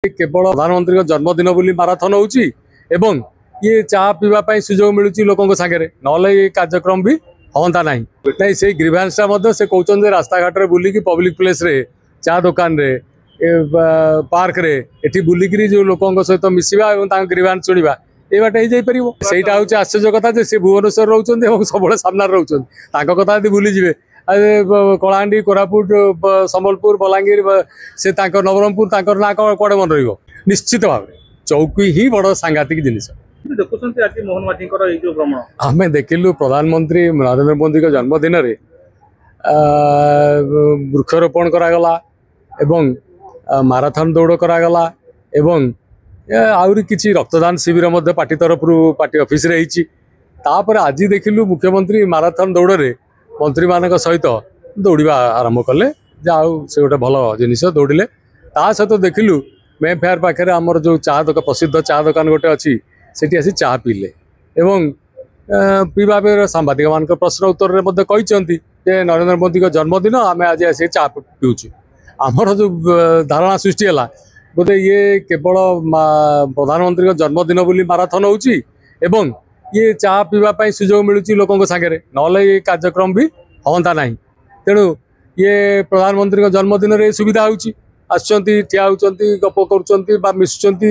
केवल प्रधानमंत्री जन्मदिन बोली माराथन होची एवं ये चा पीवा सुजोग मिलूँ लोकों सागर ना कार्यक्रम भी हाँ ना नहीं से ग्रीभांसा से कहते रास्ता घाट बुलिकी पब्लिक प्लेस रे चा दुकान रे पार्क रे एठी बुलिकी जो लोकों सहित मिसवा ग्रीभांस शुणा ये बाटे होईपर हूँ आश्चर्य कथा से भुवनेश्वर रोच सब सामने रोच कथा यदि भूलीजे कलाहांडी कोरापुट संबलपुर बलांगीर से नवरंगपुर ना कौड़े मन निश्चित भाव चौकी ही बड़ सांघातिक जिनिस आम देखिलु प्रधानमंत्री नरेंद्र मोदी का जन्मदिन में वृक्षरोपण करागला एवं माराथन दौड़ करागला एवं आउरी किछि रक्तदान शिविर मध्य पार्टी तरफ पार्टी ऑफिस रे हिची तापर आज देखिलु मुख्यमंत्री माराथन दौड़ रे मंत्री मान सहित दौड़ा आरंभ कले जाऊ से गोटे भल जिनिस दौड़े ता सहित देखिलु मे फेयर पाखे आमर जो चा दुकान प्रसिद्ध चा दुकान गोटे अच्छी सेठी आसी चा पीले एवं पीवा सांबादिक मान प्रश्न उत्तर में कहते नरेंद्र मोदी का जन्मदिन आम आज आस चा पीऊँ आमर जो धारणा सृष्टि है बोधे ये केवल प्रधानमंत्री का जन्मदिन बोली माराथन होची एवं ये चा पीवा सुजोग मिलूँ लोकों सागर ना कार्यक्रम भी हाँ ना तेणु ये प्रधानमंत्री का जन्मदिन रे सुविधा होची ठिया होती गप कर मिशुंट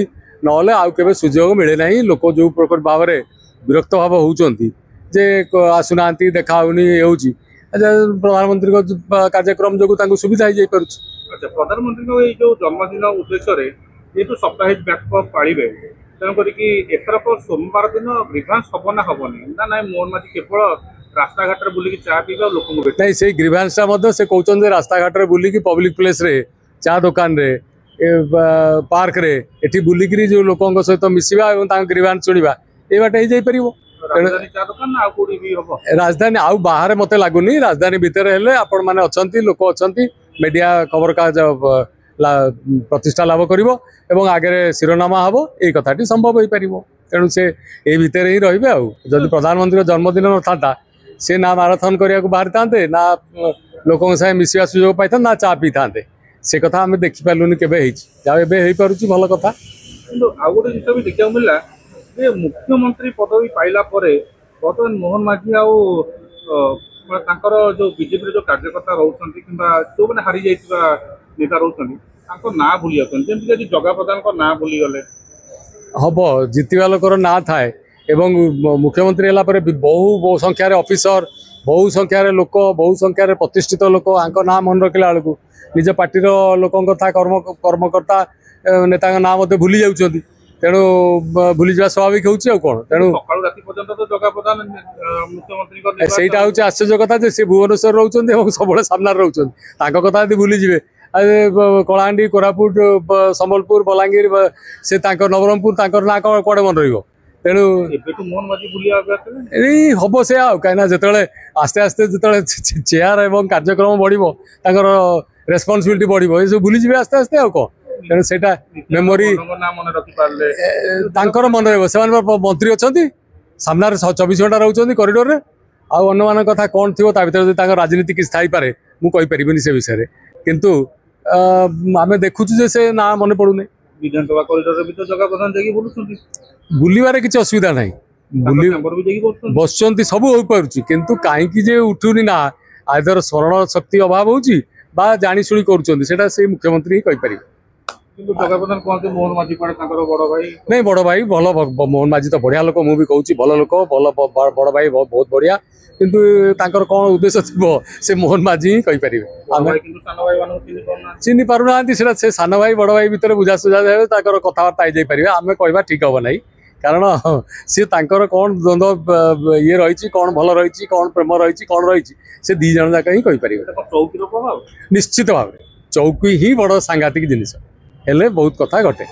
ना आउ के सुजोग मिले ना लोक जो प्रकार भाव में विरक्त भाव होती आसुना देखा होनी प्रधानमंत्री का कार्यक्रम जो सुविधा हो जापर। अच्छा प्रधानमंत्री जो जन्मदिन उद्देश्य ये तो सप्ताहिक व्यापक पाड़े तेणुक एथरक सोमवार दिन ग्रीभांस हम ना हेनी ना ना मोहन माझी केवल रास्ता घाट बुलिकी चा पीवा लोक नहीं से ग्रीभांसा से कहते रास्ता घाट बुलिकी पब्लिक प्लेस रे चा दुकान रे पार्क रे एठी बुलिकी जो लोकों सहित मिसवा ग्रीभांस शुणा ये बाटे राजधानी आउ बाहर मत लगुनि राजधानी भितर हेले आपण माने अछंती लोक अछंती मीडिया खबर कागज प्रतिष्ठा लाभ करिवो एवं आगे शिरोनामा हम ये कथाटी संभव हो पार तेणु से ये भितर ही रे आदि प्रधानमंत्री जन्मदिन न था से ना माराथन करने को बाहरी था ना लोकों साथ मिसवा सुजोग पाई था ना चा पी था से कथा आम देखिपारूनी के भल कथा आउ गोटे जिन भी देखा मिलला मुख्यमंत्री पदवी पाइला बर्तमान मोहन माझी आर जो बीजेपी जो कार्यकर्ता रोचे कि जो मैंने हारी जा नेता रोचे ना भूली जमी जगह प्रधान को ना भूली गले हम जितवा लोकर ना थाए एवं मुख्यमंत्री है बहु संख्यार ऑफिसर बहु संख्यार लोक बहु संख्यार प्रतिष्ठित लोक आंक ना मन रखला बेलू निज पार्टी लोकों कथा कर्मकर्ता नेता ना भूली जाऊँच तेणु भूली जा स्वाभाविक होची कौन तेणु सहीटा हूँ आश्चर्य कथा से भुवनेश्वर रोच सब सामने रोच कथा यदि भूलीजे कलाहांडी कोरापुट संबलपुर बलांगीर से नवरंगपुर ना कौड़े मन तेणु हम से कहीं जो आस्ते आस्ते जो चेयर एवं कार्यक्रम बढ़ो रेस्पॉन्सिबिलिटी बढ़ो ये सब भूलीजे आस्ते आस्ते आ कौन तेणु से मेमोरी मन से मंत्री अच्छा सामने 24 घंटा रोच कॉरिडोर में आने कथा कौन थी भर राजनीति किसी थी पारे मुझे से विषय किंतु आम देखुचु से ना मन पड़ूनी विधानसभा कॉरिडोर भी तो जगह प्रधान जाके बुलवार किसी असुविधा ना बस सब हो पार्टी किंतु कहीं उठुनी ना आदर स्मरण शक्ति अभाव होची बा जानी शुणी कर मुख्यमंत्री ही कहीपर मोहन माझी नहीं बड़ भाई भल मोहन माझी तो बढ़िया लोक मुझे कहूँ भल लोक भल बड़ भाई बहुत बढ़िया किंतु कौन उद्देश्य थी से मोहन माझी ही कहीपर चिन्ह पार ना से सान भाई बड़ भाई भितर बुझासुझा कथबार्ता हो जापर आम कह ठीक हम ना कारण सी कौन द्वंद्व ये रही कौन भल रही कौन प्रेम रही कौन रही से दी जन जाक ही कहीपर निश्चित भाव चौकी ही बड़ सांघातिक जिनिस हेले बहुत कथा घटे।